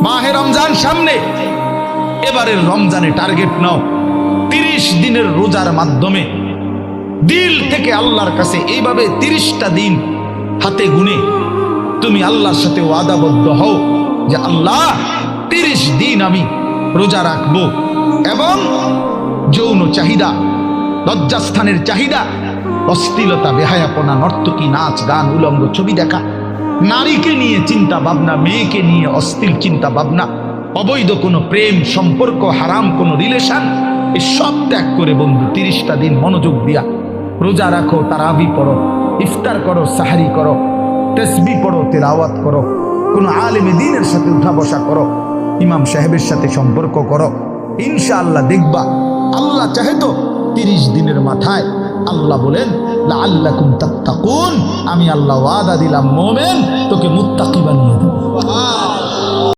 মাহে রমজান সামনে, এবারের রমজানে টার্গেট নাও 30 দিনের রোজার মাধ্যমে দিল থেকে আল্লাহর কাছে এইভাবে 30টা দিন হাতে গুনে তুমি আল্লাহর সাথে ওয়াদাবদ্ধ হও যে আল্লাহ 30 দিন আমি রোজা রাখবো। এবং যৌন চাহিদা, লজ্জাস্থানের চাহিদা, অশ্লীলতা, বেহায়াপনা, নর্তকী, নাচ গান, উলঙ্গ ছবি দেখা, নারীকে নিয়ে চিন্তা ভাবনা, মেয়েকে নিয়ে অশ্লীল চিন্তা ভাবনা, অবৈধ কোনো প্রেম সম্পর্ক, হারাম কোনো রিলেশন, এই সব ত্যাগ করে বন্ধু 30টা দিন মনোযোগ দিয়া রোজা রাখো, তারাবি পড়ো, ইফতার করো, সাহারি করো, তাসবিহ পড়ো, তেলাওয়াত করো, কোনো আলেমে দ্বীনের সাথে উঠা বসা করো, ইমাম সাহেবের সাথে সম্পর্ক করো। ইনশাআল্লাহ দেখবা আল্লাহ চাহে তো 30 দিনের মাথায় আল্লাহ বলেন লাআল্লাকুম তাত্তাকুন, আমি আল্লাহ ওয়াদা দিলাম মোমেন তোকে মুত্তাকি বানিয়ে দেব।